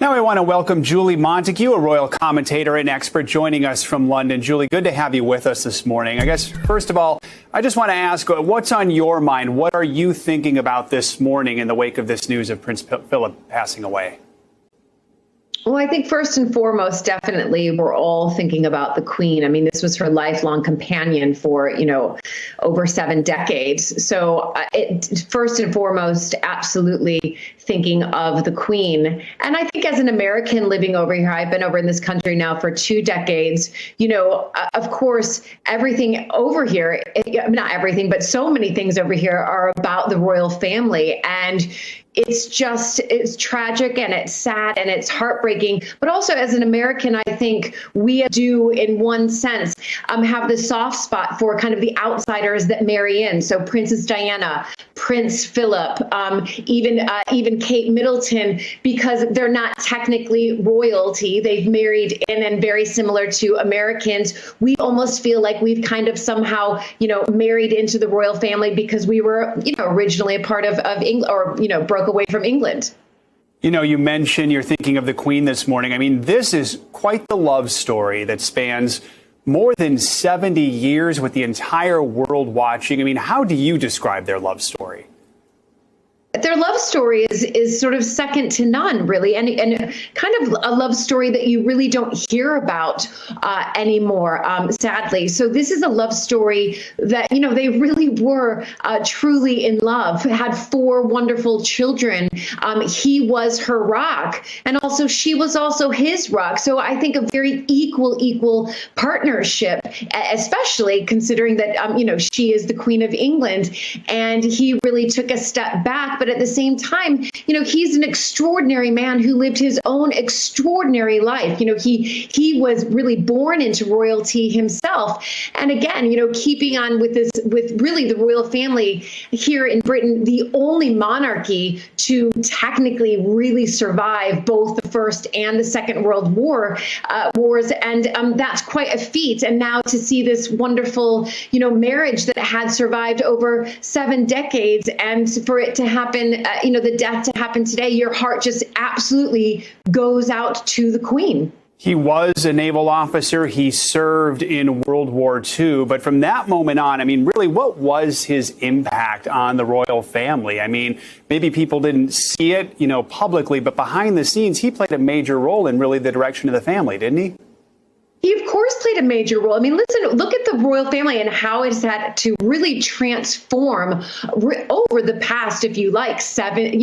Now I want to welcome Julie Montagu, a royal commentator and expert, joining us from London. Julie, good to have you with us this morning. I guess, first of all, I just want to ask, what's on your mind? What are you thinking about this morning in the wake of this news of Prince Philip passing away? Well, I think first and foremost, definitely, we're all thinking about the Queen. I mean, this was her lifelong companion for, over 7 decades. So first and foremost, absolutely thinking of the Queen. And I think as an American living over here, I've been over in this country now for 2 decades, of course, everything over here, not everything, but so many things over here are about the royal family. And it's tragic and it's sad and it's heartbreaking. But also as an American, I think we do, in one sense, have the soft spot for kind of the outsiders that marry in. So Princess Diana, Prince Philip, even Kate Middleton, because they're not technically royalty. They've married in, and very similar to Americans, we almost feel like we've kind of somehow, married into the royal family because we were, originally a part of England, or, broke away from England. You mentioned you're thinking of the Queen this morning. I mean, this is quite the love story that spans more than 70 years with the entire world watching. I mean, how do you describe their love story? Their love story is sort of second to none, really, and kind of a love story that you really don't hear about anymore, sadly. So this is a love story that, they really were truly in love, had 4 wonderful children. He was her rock, and also she was also his rock. So I think a very equal partnership, especially considering that, she is the Queen of England, and he really took a step back. But at the same time, he's an extraordinary man who lived his own extraordinary life. He was really born into royalty himself. And again, keeping on with really the royal family here in Britain, the only monarchy to technically really survive both the First and the Second World Wars. And that's quite a feat. And now to see this wonderful, marriage that had survived over 7 decades, and for it to happen, the death to happen today, your heart just absolutely goes out to the Queen. He was a naval officer. He served in World War II. But from that moment on, I mean, really, what was his impact on the royal family? I mean, maybe people didn't see it, publicly, but behind the scenes, he played a major role in really the direction of the family, didn't he? He, of course, played a major role. I mean, listen, look at the royal family and how it's had to really transform over the past, if you like, 70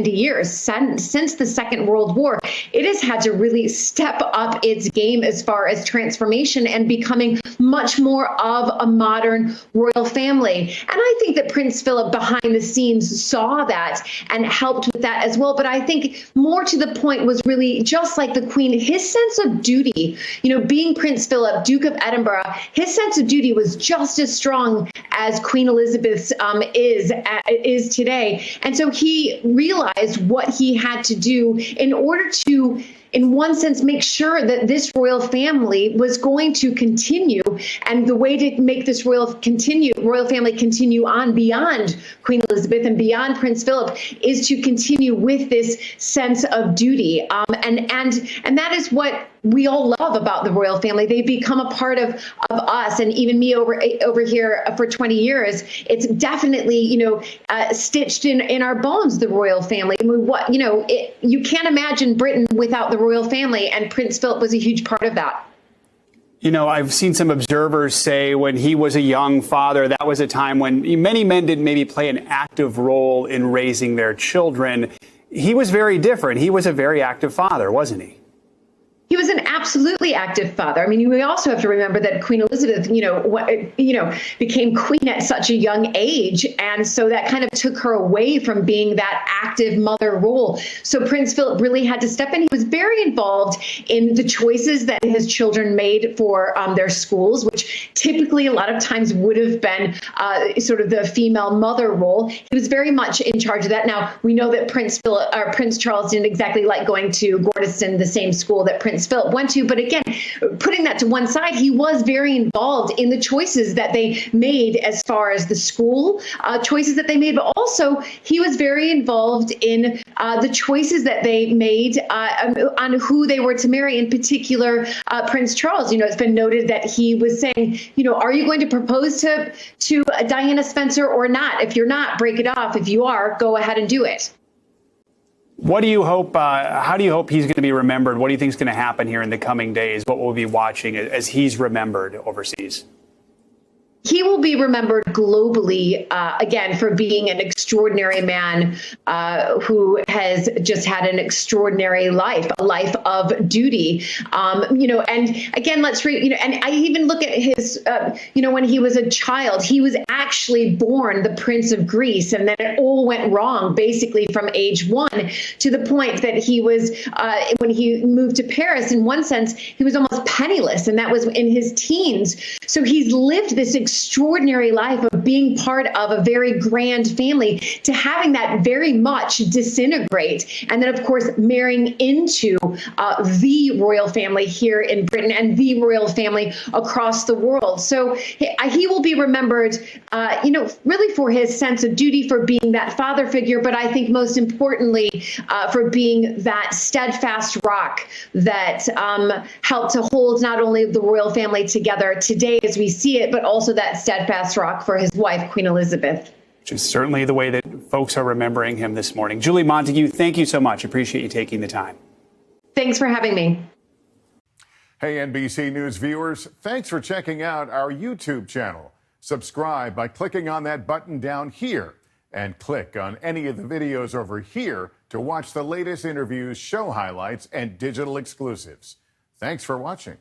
years since the Second World War. It has had to really step up its game as far as transformation and becoming much more of a modern royal family. And I think that Prince Philip behind the scenes saw that and helped with that as well. But I think more to the point was really just like the Queen, his sense of duty, being Prince Philip, Duke of Edinburgh, his sense of duty was just as strong as Queen Elizabeth's is today. And so he realized what he had to do in order to, in one sense, make sure that this royal family was going to continue. And the way to make this royal family continue on beyond Queen Elizabeth and beyond Prince Philip is to continue with this sense of duty. And that is what we all love about the royal family. They've become a part of us, and even me over here for 20 years. It's definitely, stitched in our bones, the royal family. I mean, you can't imagine Britain without the royal family, and Prince Philip was a huge part of that. I've seen some observers say when he was a young father, that was a time when many men didn't maybe play an active role in raising their children. He was very different. He was a very active father, wasn't he? He was an absolutely active father. I mean, we also have to remember that Queen Elizabeth, became queen at such a young age. And so that kind of took her away from being that active mother role. So Prince Philip really had to step in. He was very involved in the choices that his children made for their schools, which typically a lot of times would have been sort of the female mother role. He was very much in charge of that. Now, we know that Prince Charles didn't exactly like going to Gordon, the same school that Prince Philip went to. But again, putting that to one side, he was very involved in the choices that they made as far as the school choices that they made, but also he was very involved in the choices that they made on who they were to marry, in particular Prince Charles. It's been noted that he was saying, are you going to propose to Diana Spencer or not? If you're not, break it off. If you are, go ahead and do it. What do you hope? How do you hope he's going to be remembered? What do you think is going to happen here in the coming days? What will we be watching as he's remembered overseas? He will be remembered globally, again, for being an extraordinary man who has just had an extraordinary life, a life of duty. And again, let's read, and I even look at his, when he was a child, he was actually born the Prince of Greece. And then it all went wrong, basically from age 1 to the point that he was, when he moved to Paris, in one sense, he was almost penniless. And that was in his teens. So he's lived this extraordinary life of being part of a very grand family to having that very much disintegrate. And then, of course, marrying into the royal family here in Britain and the royal family across the world. So he will be remembered, really for his sense of duty, for being that father figure, but I think most importantly, for being that steadfast rock that helped to hold not only the royal family together today as we see it, but also that steadfast rock for his wife, Queen Elizabeth. Which is certainly the way that folks are remembering him this morning. Julie Montagu, thank you so much. Appreciate you taking the time. Thanks for having me. Hey, NBC News viewers, thanks for checking out our YouTube channel. Subscribe by clicking on that button down here and click on any of the videos over here to watch the latest interviews, show highlights, and digital exclusives. Thanks for watching.